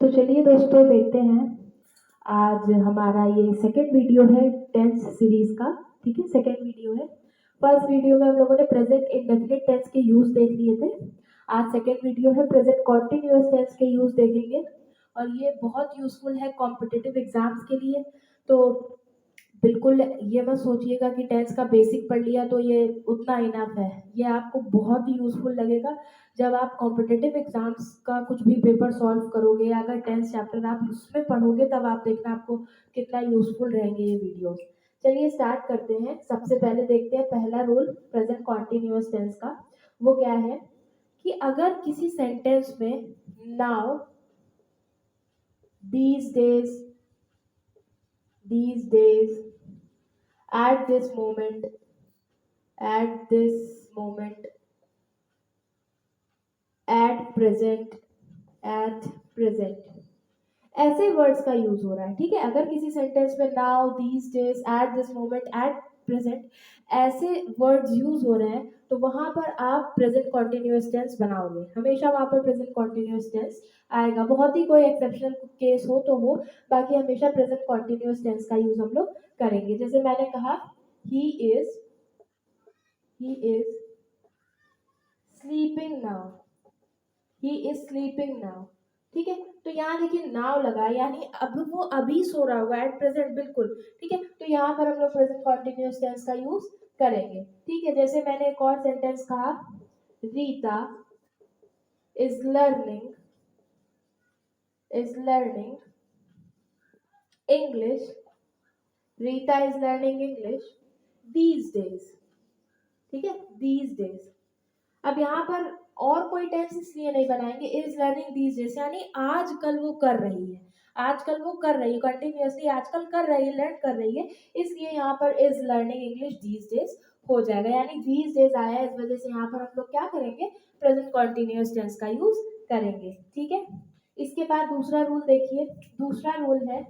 तो चलिए दोस्तों देखते हैं। आज हमारा ये सेकंड वीडियो है टेंस सीरीज का। ठीक है, सेकंड वीडियो है। फर्स्ट वीडियो में हम लोगों ने प्रेजेंट इंडेफिनिट टेंस के यूज देख लिए थे। आज सेकंड वीडियो है प्रेजेंट कॉन्टिन्यूअस टेंस के यूज देखेंगे और ये बहुत यूजफुल है कॉम्पिटिटिव एग्जाम्स के लिए। तो बिल्कुल ये मत सोचिएगा कि टेंस का बेसिक पढ़ लिया तो ये उतना इनफ है। ये आपको बहुत ही यूजफुल लगेगा जब आप कॉम्पिटिटिव एग्जाम्स का कुछ भी पेपर सॉल्व करोगे। अगर टेंस चैप्टर आप उसमें पढ़ोगे तब आप देखना आपको कितना यूजफुल रहेंगे ये वीडियोस। चलिए स्टार्ट करते हैं। सबसे पहले देखते हैं पहला रूल प्रेजेंट कॉन्टिन्यूअस टेंस का। वो क्या है कि अगर किसी सेंटेंस में now, these days, at this moment, at present, at present, ऐसे वर्ड्स का यूज हो रहा है। ठीक है, अगर किसी सेंटेंस में now, these days, at this moment, at present ऐसे वर्ड्स यूज हो रहे हैं तो वहां पर आप प्रेजेंट कॉन्टिन्यूअस टेंस बनाओगे। हमेशा वहां पर प्रेजेंट कॉन्टिन्यूअस टेंस आएगा। बहुत ही कोई एक्सेप्शनल केस हो तो हो, बाकी हमेशा प्रेजेंट कॉन्टिन्यूअस टेंस का यूज हम लोग करेंगे। जैसे मैंने कहा he is sleeping now, he is sleeping now. ठीक है, तो यहाँ देखिए नाउ लगा यानी अब वो अभी सो रहा होगा, एट प्रेजेंट। बिल्कुल ठीक है, तो यहाँ पर हम लोग प्रेजेंट कॉन्टिन्यूअस टेंस का यूज करेंगे। ठीक है, जैसे मैंने एक और सेंटेंस कहा Rita is learning English, Rita is learning English these days. ठीक है, दीज डेज। अब यहाँ पर और कोई टेंस इसलिए नहीं बनाएंगे, इज लर्निंग दीज डेज यानी आजकल वो कर रही है, आजकल वो कर रही है, कंटिन्यूअसली आजकल कर रही है, लर्न कर रही है, इसलिए यहाँ पर is learning English these days हो जाएगा। यानी दीज डेज आया है, इस वजह से यहाँ पर हम लोग क्या करेंगे, प्रेजेंट कॉन्टिन्यूअस टेंस का यूज करेंगे। ठीक है, इसके बाद दूसरा रूल देखिए। दूसरा रूल है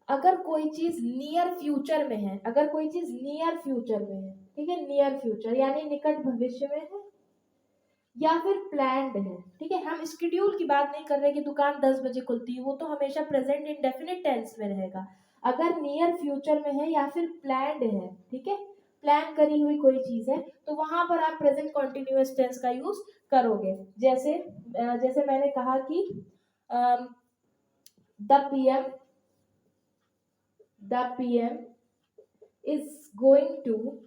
अगर कोई चीज नियर फ्यूचर में है, अगर कोई चीज नियर फ्यूचर में है, ठीक है, नियर फ्यूचर यानी निकट भविष्य में है या फिर प्लान्ड है। ठीक है, हम शेड्यूल की बात नहीं कर रहे कि दुकान 10 बजे खुलती है, वो तो हमेशा प्रेजेंट इंडेफिनिट टेंस में रहेगा। अगर नियर फ्यूचर में है या फिर प्लान्ड है, ठीक है, प्लान करी हुई कोई चीज है, तो वहां पर आप प्रेजेंट कॉन्टिन्यूअस टेंस का यूज करोगे। जैसे मैंने कहा कि the PM is going to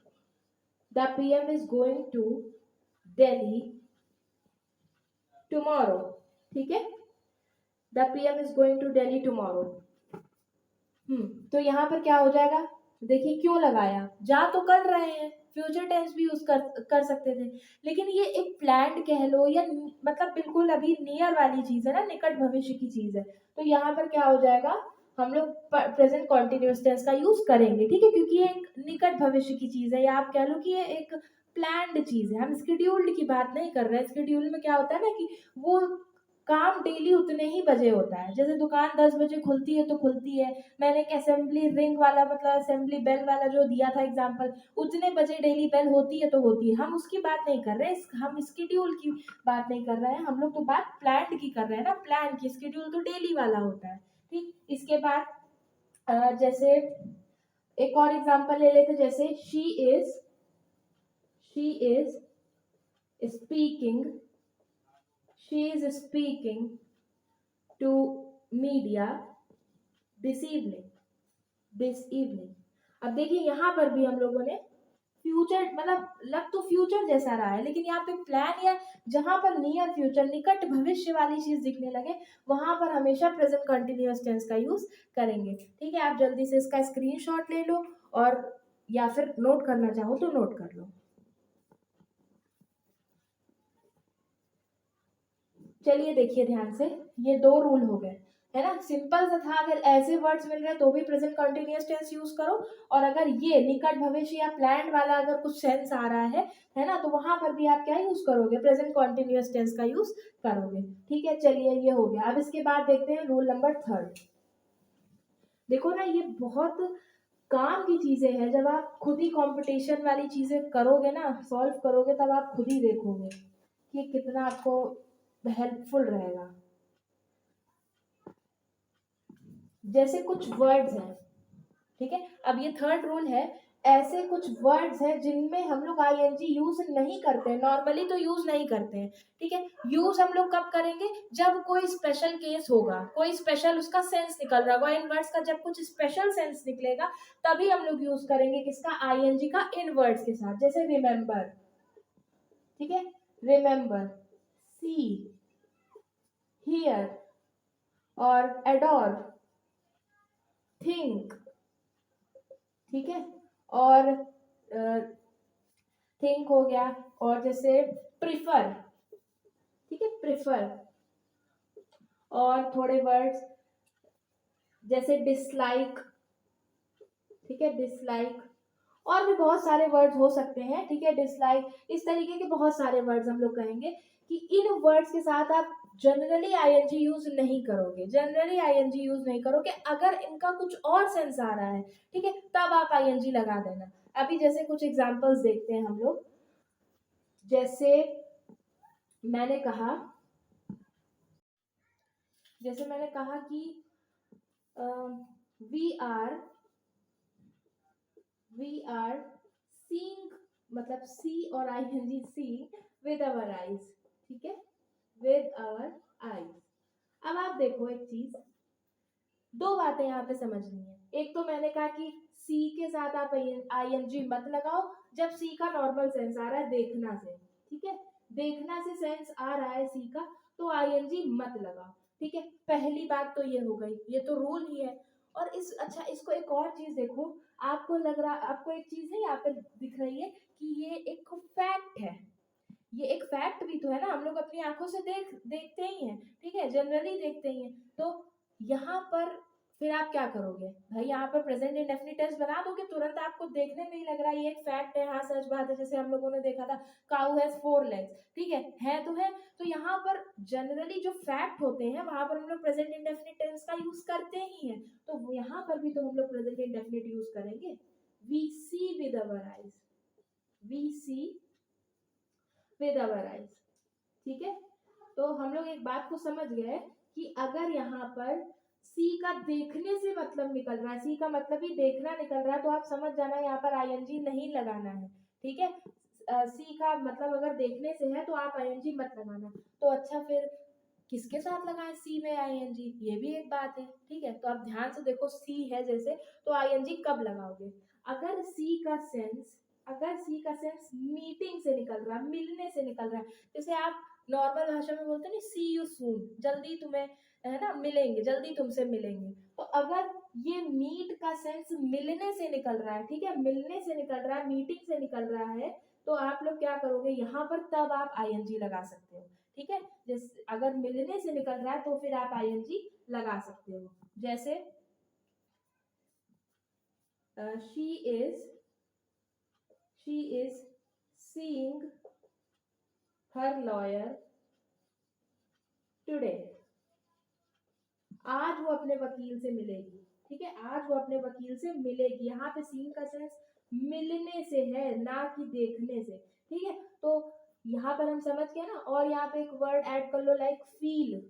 the PM is going to Delhi tomorrow। ठीक है, the PM is going to Delhi tomorrow। तो यहाँ पर क्या हो जाएगा, देखिए क्यों लगाया, जा तो कर रहे हैं, फ्यूचर टेंस भी यूज कर सकते थे, लेकिन ये एक प्लान्ड कह लो या मतलब बिल्कुल अभी नियर वाली चीज है ना, निकट भविष्य की चीज है, तो यहाँ पर क्या हो जाएगा, हम लोग प्रेजेंट कॉन्टिन्यूअस टेंस का यूज करेंगे। ठीक है, क्योंकि ये एक निकट भविष्य की चीज है, या आप कह लो कि ये एक प्लान्ड चीज है। हम स्केड्यूल्ड की बात नहीं कर रहे हैं। स्केड्यूल में क्या होता है ना कि वो काम डेली उतने ही बजे होता है। जैसे दुकान 10 बजे खुलती है तो खुलती है। मैंने एक असेंबली रिंग वाला मतलब असेंबली बेल वाला जो दिया था एग्जांपल, उतने बजे डेली बेल होती है तो होती है। हम उसकी बात नहीं कर रहे हैं, हम स्केड्यूल की बात नहीं कर रहे हैं, हम लोग तो बात प्लान की कर रहे हैं ना। प्लान की, स्केड्यूल तो डेली वाला होता है। ठीक, इसके बाद जैसे एक और एग्जांपल ले लेते, जैसे she is speaking to media this evening। अब देखिए यहाँ पर भी हम लोगों ने फ्यूचर मतलब लग तो फ्यूचर जैसा रहा है, लेकिन यहाँ पे प्लान या जहां पर नियर फ्यूचर निकट भविष्य वाली चीज दिखने लगे वहां पर हमेशा प्रेजेंट कंटिन्यूअस टेंस का यूज करेंगे। ठीक है, आप जल्दी से इसका स्क्रीनशॉट ले लो और या फिर नोट करना चाहो तो नोट कर लो। चलिए देखिए ध्यान से, ये दो रूल हो गए, है ना। सिंपल सा था, अगर ऐसे वर्ड्स मिल रहे हैं तो भी प्रेजेंट कंटिन्यूअस टेंस यूज करो, और अगर ये निकट भविष्य या प्लान्ड वाला अगर कुछ सेंस आ रहा है ना, तो वहां पर भी आप क्या यूज करोगे, प्रेजेंट कंटिन्यूअस टेंस का यूज करोगे। ठीक है, चलिए ये हो गया। अब इसके बाद देखते हैं रूल नंबर 3। देखो ना, ये बहुत काम की चीजें हैं। जब आप खुद ही कंपटीशन वाली चीजें करोगे ना, सॉल्व करोगे, तब आप खुद ही देखोगे कि कितना आपको हेल्पफुल रहेगा। जैसे कुछ वर्ड्स हैं, ठीक है, अब ये थर्ड रूल है, ऐसे कुछ वर्ड्स हैं जिनमें हम लोग आईएनजी यूज नहीं करते हैं, नॉर्मली तो यूज नहीं करते हैं, ठीक है। यूज हम लोग कब करेंगे, जब कोई स्पेशल केस होगा, कोई स्पेशल उसका सेंस निकल रहा होगा, इन वर्ड्स का जब कुछ स्पेशल सेंस निकलेगा तभी हम लोग यूज करेंगे किसका, आईएनजी का, इन वर्ड्स के साथ। जैसे रिमेम्बर, ठीक है, रिमेम्बर, सी, हियर, और एडोर, थिंक, ठीक है, और थिंक हो गया, और जैसे प्रिफर, ठीक है, प्रिफर, और थोड़े वर्ड्स जैसे डिसलाइक, ठीक है, डिसलाइक, और भी बहुत सारे वर्ड्स हो सकते हैं, ठीक है, डिसलाइक, इस तरीके के बहुत सारे वर्ड्स हम लोग कहेंगे कि इन वर्ड्स के साथ आप जनरली आईएनजी यूज नहीं करोगे, जनरली आईएनजी यूज नहीं करोगे, अगर इनका कुछ और सेंस आ रहा है, ठीक है, तब आप आईएनजी लगा देना। अभी जैसे कुछ एग्जांपल्स देखते हैं हम लोग, जैसे मैंने कहा, जैसे मैंने कहा कि वी आर सीइंग, मतलब सी और ING, see with our eyes, ठीक है, विद आवर आईज। अब आप देखो एक चीज, दो बातें यहाँ पे समझनी है। एक तो मैंने कहा कि सी के साथ आप आईएनजी मत लगाओ जब सी का नॉर्मल सेंस आ रहा है देखना से, ठीक है, देखना से सेंस आ रहा है सी का, तो आईएनजी मत लगाओ, ठीक है। पहली बात तो ये हो गई, ये तो रूल ही है। और इस, अच्छा इसको एक और चीज देखो, आपको लग रहा, आपको एक चीज है यहाँ पे दिख रही है कि ये एक फैक्ट है, ये एक फैक्ट भी तो है ना, हम लोग अपनी आंखों से देखते ही हैं, ठीक है, जनरली देखते ही हैं। तो यहाँ पर फिर आप क्या करोगे भाई, यहाँ पर प्रेजेंट इंडेफिनिट टेंस बना दोगे तुरंत, आपको देखने में ही लग रहा है ये एक फैक्ट है, हाँ सच बात है, जैसे हम लोगों ने देखा था काऊ हैज 4 लेग्स, ठीक है तो है। तो यहाँ पर जनरली जो फैक्ट होते हैं वहां पर हम लोग प्रेजेंट इंडेफिनिट टेंस का यूज करते ही हैं, तो यहाँ पर भी तो हम लोग प्रेजेंट इंडेफिनिट यूज करेंगे। We see with our eyes, we see with our eyes, ठीक है। तो हम लोग एक बात को समझ गए कि अगर यहाँ पर सी का देखने से मतलब निकल रहा है, सी का मतलब ही देखना निकल रहा है, तो आप समझ जाना यहाँ पर आईएनजी नहीं लगाना है, ठीक है। सी का मतलब अगर देखने से है तो आप आईएनजी मत लगाना। तो अच्छा फिर किसके साथ लगाएं सी में आईएनजी, ये भी एक बात है, ठीक है। तो आप ध्यान से देखो, सी है जैसे, तो आईएनजी कब लगाओगे, अगर सी का सेंस, अगर सी का सेंस मीटिंग से निकल रहा है, मिलने से निकल रहा है, जैसे आप नॉर्मल भाषा में बोलते हैं ना, सी यू सून, जल्दी तुम्हें, है ना, मिलेंगे, जल्दी तुमसे मिलेंगे, तो अगर ये मीट का सेंस मिलने से निकल रहा है, ठीक है, मिलने से निकल रहा है, मीटिंग से निकल रहा है, तो आप लोग क्या करोगे यहाँ पर, तब आप आईएनजी लगा सकते हो, ठीक है। जैसे अगर मिलने से निकल रहा है तो फिर आप आईएनजी लगा सकते हो। जैसे she is seeing her lawyer today, आज वो अपने वकील से मिलेगी, ठीक है, आज वो अपने वकील से मिलेगी, यहाँ पे सीइंग का सेंस मिलने से है, ना कि देखने से, ठीक है। तो यहाँ पर हम समझ गए ना। और यहाँ पे एक वर्ड ऐड कर लो, लाइक फील,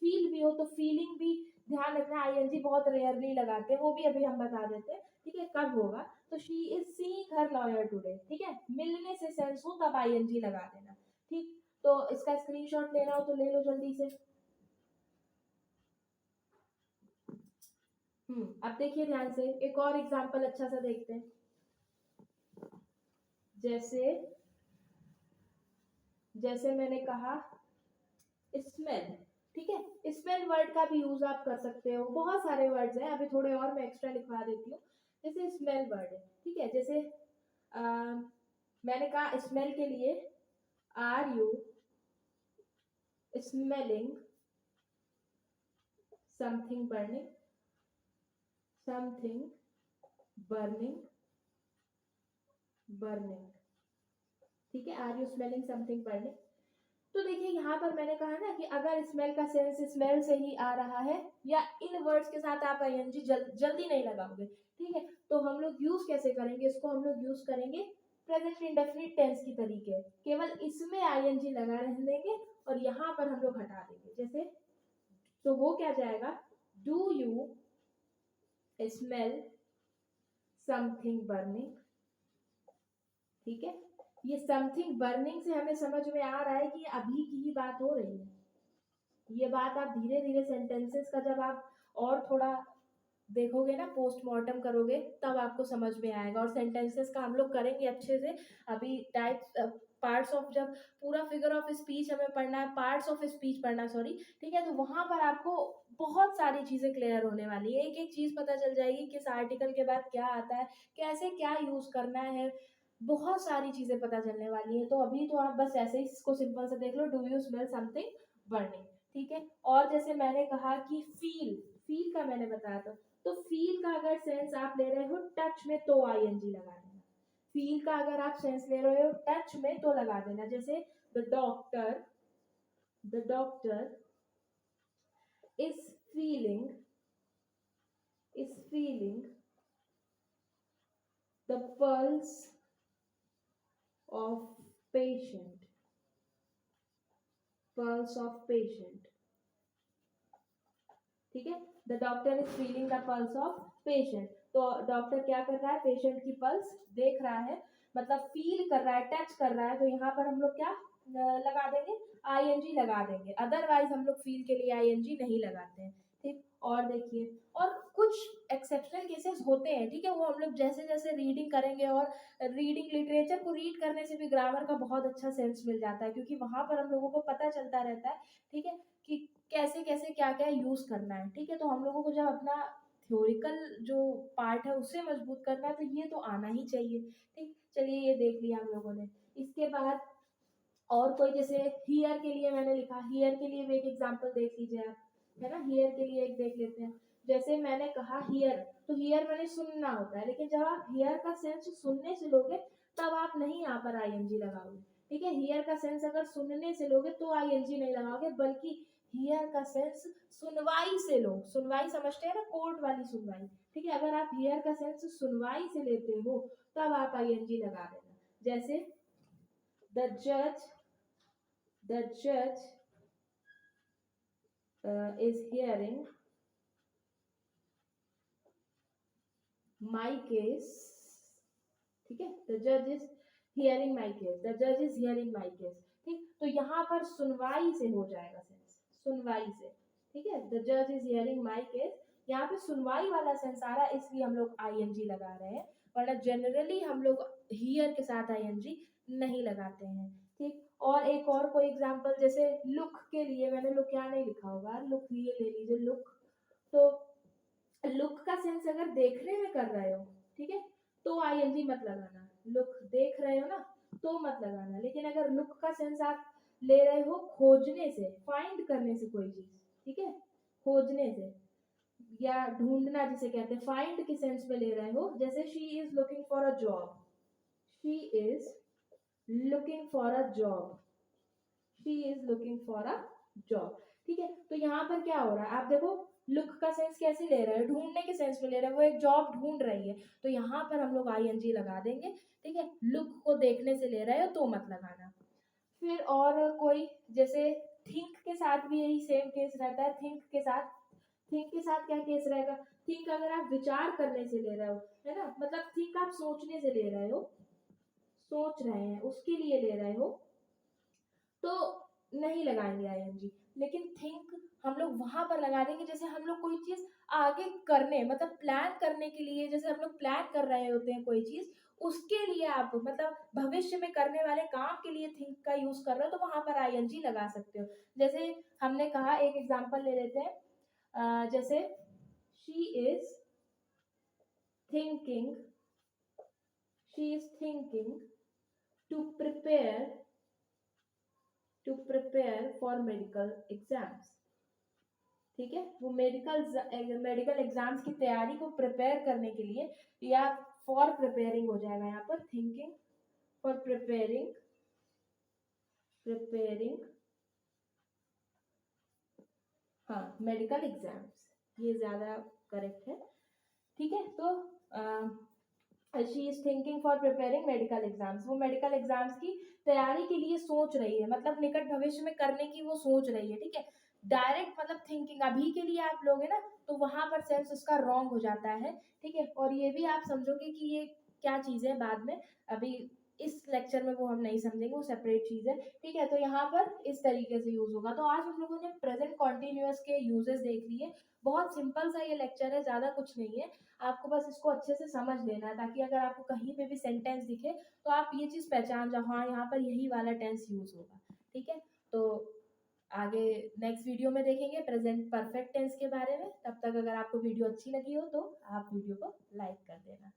फील भी हो तो फीलिंग भी ध्यान रखना, आईएनजी बहुत रेयरली लगाते हैं, वो भी अभी हम बता देते हैं, ठीक है, कब होगा। तो she is seeing her lawyer today, ठीक है, मिलने से सेंस हो तब आईएनजी लगा देना, ठीक। तो इसका स्क्रीनशॉट लेना हो तो ले लो जल्दी से। अब देखिए ध्यान से, एक और एग्जांपल अच्छा सा देखते हैं। जैसे जैसे मैंने कहा स्मेल, ठीक है, स्मेल वर्ड का भी यूज आप कर सकते हो, बहुत सारे वर्ड्स हैं, अभी थोड़े और मैं एक्स्ट्रा लिखवा देती हूँ। जैसे स्मेल वर्ड है, ठीक है, जैसे मैंने कहा स्मेल के लिए, are you smelling something burning, something burning, burning, ठीक है, are you smelling something burning. तो देखिए यहाँ पर मैंने कहा ना कि अगर स्मेल का सेंस स्मेल से ही आ रहा है, या इन वर्ड्स के साथ आप आईएनजी जल्दी नहीं लगाओगे, ठीक है, तो हम लोग यूज कैसे करेंगे इसको, हम लोग यूज करेंगे प्रेजेंट इंडेफिनिट टेंस की तरीके, केवल इसमें आईएनजी लगा रहने देंगे और यहाँ पर हम लोग हटा देंगे। जैसे तो वो क्या जाएगा, do you smell something burning. ठीक है, ये समथिंग बर्निंग से हमें समझ में आ रहा है कि अभी की ही बात हो रही है। ये बात आप धीरे धीरे सेंटेंसेस का जब आप और थोड़ा देखोगे ना, पोस्टमार्टम करोगे, तब आपको समझ में आएगा। और सेंटेंसेस का हम लोग करेंगे अच्छे से। अभी टाइप्स पार्ट्स ऑफ, जब पूरा फिगर ऑफ स्पीच हमें पढ़ना है, पार्ट्स ऑफ स्पीच पढ़ना, सॉरी, ठीक है, तो वहां पर आपको बहुत सारी चीजें क्लियर होने वाली है। एक एक चीज पता चल जाएगी, किस आर्टिकल के बाद क्या आता है, कैसे क्या यूज करना है, बहुत सारी चीजें पता चलने वाली है। तो अभी तो आप बस ऐसे ही इसको सिंपल से देख लो, do you smell something burning. ठीक है, और जैसे मैंने कहा कि फील, फील का मैंने बताया था, तो फील का अगर सेंस आप ले रहे हो टच में, तो आईएनजी लगा देना। फील का अगर आप सेंस ले रहे हो टच में, तो लगा देना। जैसे the doctor is feeling the pulse of patient, ठीक है, the doctor is feeling the pulse of patient. तो डॉक्टर क्या कर रहा है, पेशेंट की पल्स देख रहा है, मतलब फील कर रहा है, टच कर रहा है। तो यहाँ पर हम लोग क्या लगा देंगे, आईएनजी लगा देंगे। अदरवाइज हम लोग फील के लिए आईएनजी नहीं लगाते हैं। ठीक, और देखिए, और कुछ एक्सेप्शनल केसेस होते हैं, ठीक है, वो हम लोग जैसे जैसे रीडिंग करेंगे, और रीडिंग लिटरेचर को रीड करने से भी ग्रामर का बहुत अच्छा सेंस मिल जाता है, क्योंकि वहां पर हम लोगों को पता चलता रहता है, ठीक है, कि कैसे कैसे क्या क्या यूज करना है। ठीक है, तो हम लोगों को जब अपना थ्योरिकल जो पार्ट है उसे मजबूत करना है, तो ये तो आना ही चाहिए। ठीक, चलिए ये देख लिया हम लोगों ने। इसके बाद और कोई, जैसे हियर के लिए मैंने लिखा, हियर के लिए भी एक एग्जांपल देख लीजिए आप, है ना, हियर के लिए एक देख लेते हैं। जैसे मैंने कहा हियर, तो हियर मैंने सुनना होता है, लेकिन जब आप हियर का सेंस सुनने से लोगे, तब आप नहीं यहाँ पर आईएनजी लगाओगे। ठीक है, हियर का सेंस अगर सुनने से लोगे तो आईएनजी नहीं लगाओगे, बल्कि हियर का सेंस सुनवाई से लो। सुनवाई समझते हैं ना, कोर्ट वाली सुनवाई। ठीक है, अगर आप हियर का सेंस सुनवाई से लेते हो, तब आप आईएनजी लगा देना। जैसे द जज is hearing my case। ठीक है, द जज is hearing my case, the जज इज हियरिंग माई केस। ठीक, तो यहाँ पर सुनवाई से हो जाएगा सेंस, सुनवाई से। ठीक है, द जज इज हियरिंग माई केस, यहाँ पे सुनवाई वाला सेंस आ रहा है, इसलिए हम लोग आईएनजी लगा रहे हैं, वरना जनरली हम लोग हियर के साथ आईएनजी नहीं लगाते हैं। ठीक, और एक और कोई एग्जांपल, जैसे लुक के लिए मैंने लुक यहाँ नहीं लिखा होगा, लुक ये ले लीजिए, लुक। तो लुक का सेंस अगर देखने में कर रहे हो, ठीक है, तो आईएनजी मत लगाना। लुक देख रहे हो ना, तो मत लगाना। लेकिन अगर लुक का सेंस आप ले रहे हो खोजने से, फाइंड करने से कोई चीज, ठीक है, खोजने से या ढूंढना जिसे कहते हैं, फाइंड के सेंस में ले रहे हो। जैसे she is looking for a job, she is looking for a job, she is looking for a job. ठीक है, तो यहाँ पर क्या हो रहा है, आप देखो, लुक का सेंस कैसे ले रहे हैं, ढूंढने के सेंस में ले रहे हैं, वो एक जॉब ढूंढ रही है, तो यहाँ पर हम लोग आईएनजी लगा देंगे। ठीक है, लुक को देखने से ले रहे हो तो मत लगाना। फिर और कोई, जैसे थिंक के साथ भी यही सेम केस रहता है। थिंक के साथ क्या केस रहेगा, थिंक अगर आप विचार करने से ले रहे हो, है ना, मतलब थिंक आप सोचने से ले रहे हो, सोच रहे हैं उसके लिए ले रहे हो, तो नहीं लगाएंगे आईएनजी। लेकिन थिंक हम लोग वहां पर लगा देंगे, जैसे हम लोग कोई चीज आगे करने, मतलब प्लान करने के लिए, जैसे हम लोग प्लान कर रहे होते हैं कोई चीज, उसके लिए आप, मतलब भविष्य में करने वाले काम के लिए थिंक का यूज कर रहे हो, तो वहां पर आईएनजी लगा सकते हो। जैसे हमने कहा, एक एग्जांपल ले लेते हैं, जैसे she is thinking to prepare for medical exams. ठीक है, वो मेडिकल एग्जाम्स की तैयारी को प्रिपेयर करने के लिए, या फॉर प्रिपेयरिंग हो जाएगा यहाँ पर, थिंकिंग फॉर प्रिपेयरिंग हाँ मेडिकल एग्जाम्स, ये ज्यादा करेक्ट है। ठीक है, तो she is thinking for preparing medical exams, वो मेडिकल एग्जाम्स की तैयारी के लिए सोच रही है, मतलब निकट भविष्य में करने की वो सोच रही है। ठीक है, डायरेक्ट मतलब थिंकिंग अभी के लिए आप लोगे ना तो वहां पर सेंस उसका रॉन्ग हो जाता है, ठीक है। और ये भी आप समझोगे कि ये क्या चीज है बाद में, अभी इस लेक्चर में वो हम नहीं समझेंगे, वो सेपरेट चीज है, ठीक है। तो यहाँ पर इस तरीके से यूज होगा। तो आज हम लोगों ने प्रेजेंट कॉन्टिन्यूअस के यूजेस देख लिए। बहुत सिंपल सा ये लेक्चर है, ज्यादा कुछ नहीं है। आपको बस इसको अच्छे से समझ लेना है ताकि अगर आपको कहीं पे भी सेंटेंस दिखे तो आप ये चीज पहचान जाओ, हाँ यहाँ पर यही वाला टेंस यूज होगा, ठीक है। तो आगे नेक्स्ट वीडियो में देखेंगे प्रेजेंट परफेक्ट टेंस के बारे में। तब तक अगर आपको वीडियो अच्छी लगी हो तो आप वीडियो को लाइक कर देना।